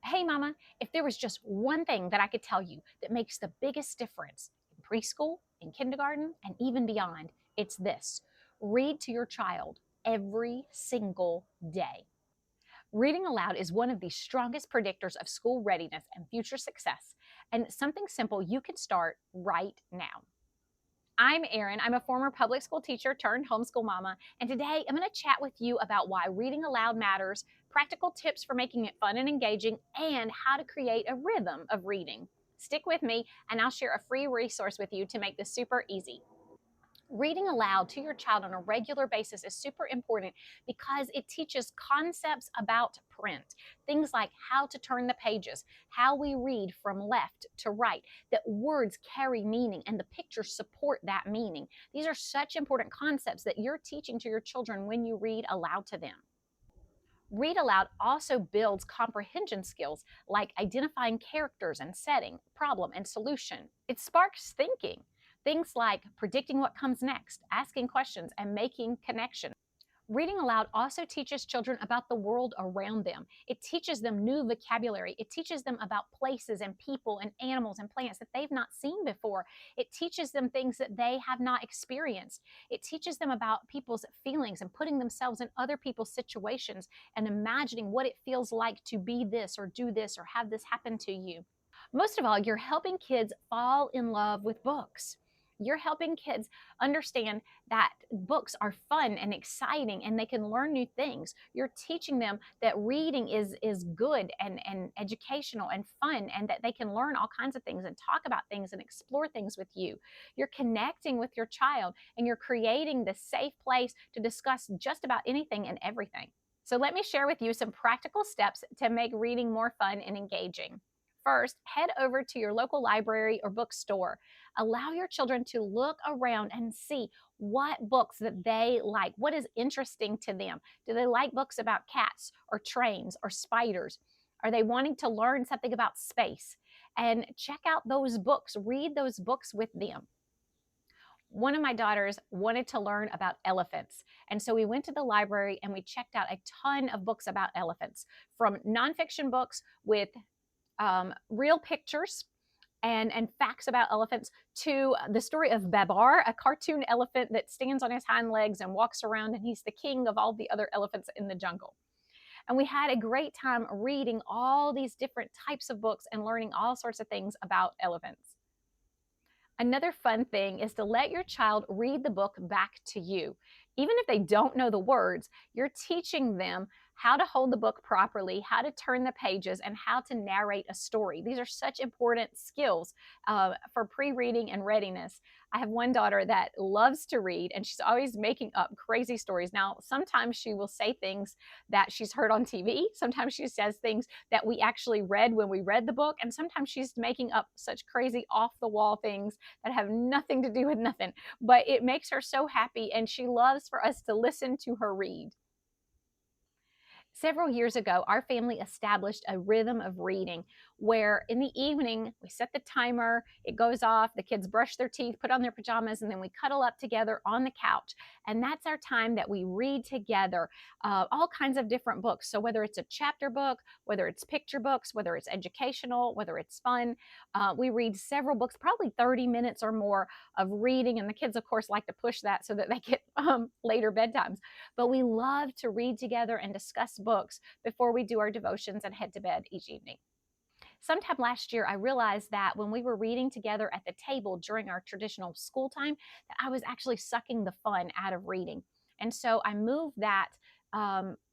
Hey, Mama, if there was just one thing that I could tell you that makes the biggest difference in preschool, in kindergarten, and even beyond, it's this: read to your child every single day. Reading aloud is one of the strongest predictors of school readiness and future success, and something simple you can start right now. I'm Erin. I'm a former public school teacher turned homeschool mama, and today I'm going to chat with you about why reading aloud matters, practical tips for making it fun and engaging, and how to create a rhythm of reading. Stick with me, and I'll share a free resource with you to make this super easy. Reading aloud to your child on a regular basis is super important because it teaches concepts about print. Things like how to turn the pages, how we read from left to right, that words carry meaning and the pictures support that meaning. These are such important concepts that you're teaching to your children when you read aloud to them. Read aloud also builds comprehension skills like identifying characters and setting, problem and solution. It sparks thinking, things like predicting what comes next, asking questions, and making connections. Reading aloud also teaches children about the world around them. It teaches them new vocabulary. It teaches them about places and people and animals and plants that they've not seen before. It teaches them things that they have not experienced. It teaches them about people's feelings and putting themselves in other people's situations and imagining what it feels like to be this or do this or have this happen to you. Most of all, you're helping kids fall in love with books. You're helping kids understand that books are fun and exciting and they can learn new things. You're teaching them that reading is good and educational and fun, and that they can learn all kinds of things and talk about things and explore things with you. You're connecting with your child and you're creating this safe place to discuss just about anything and everything. So let me share with you some practical steps to make reading more fun and engaging. First, head over to your local library or bookstore. Allow your children to look around and see what books that they like, what is interesting to them. Do they like books about cats or trains or spiders? Are they wanting to learn something about space? And check out those books, read those books with them. One of my daughters wanted to learn about elephants. And so we went to the library and we checked out a ton of books about elephants, from nonfiction books with real pictures and facts about elephants, to the story of Babar, a cartoon elephant that stands on his hind legs and walks around, and he's the king of all the other elephants in the jungle. And we had a great time reading all these different types of books and learning all sorts of things about elephants. Another fun thing is to let your child read the book back to you. Even if they don't know the words, you're teaching them how to hold the book properly, how to turn the pages, and how to narrate a story. These are such important skills for pre-reading and readiness. I have one daughter that loves to read, and she's always making up crazy stories. Now, sometimes she will say things that she's heard on TV. Sometimes she says things that we actually read when we read the book. And sometimes she's making up such crazy off-the-wall things that have nothing to do with nothing. But it makes her so happy, and she loves for us to listen to her read. Several years ago, our family established a rhythm of reading where in the evening we set the timer, it goes off, the kids brush their teeth, put on their pajamas, and then we cuddle up together on the couch. And that's our time that we read together all kinds of different books. So whether it's a chapter book, whether it's picture books, whether it's educational, whether it's fun, we read several books, probably 30 minutes or more of reading. And the kids, of course, like to push that so that they get later bedtimes. But we love to read together and discuss books before we do our devotions and head to bed each evening. Sometime last year, I realized that when we were reading together at the table during our traditional school time, that I was actually sucking the fun out of reading. And so I moved that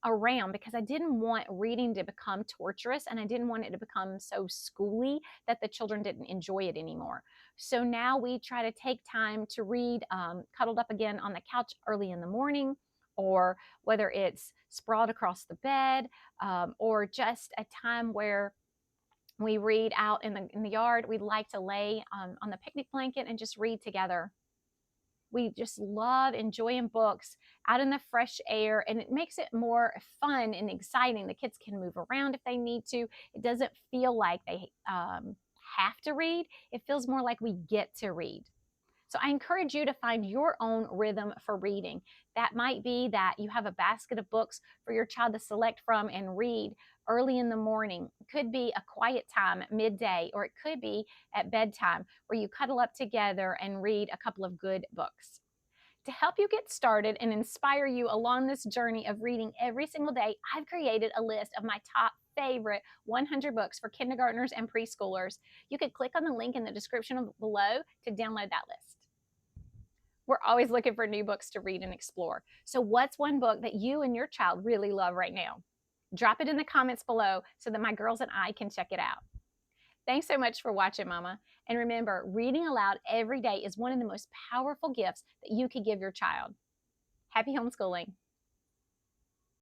around because I didn't want reading to become torturous, and I didn't want it to become so schooly that the children didn't enjoy it anymore. So now we try to take time to read cuddled up again on the couch early in the morning, or whether it's sprawled across the bed, or just a time where we read out in the yard. We like to lay on the picnic blanket and just read together. We just love enjoying books out in the fresh air, and it makes it more fun and exciting. The kids can move around if they need to. It doesn't feel like they have to read. It feels more like we get to read. So I encourage you to find your own rhythm for reading. That might be that you have a basket of books for your child to select from and read early in the morning. It could be a quiet time at midday, or it could be at bedtime where you cuddle up together and read a couple of good books. To help you get started and inspire you along this journey of reading every single day, I've created a list of my top favorite 100 books for kindergartners and preschoolers. You could click on the link in the description below to download that list. We're always looking for new books to read and explore. So, what's one book that you and your child really love right now? Drop it in the comments below so that my girls and I can check it out. Thanks so much for watching, Mama. And remember, reading aloud every day is one of the most powerful gifts that you could give your child. Happy homeschooling.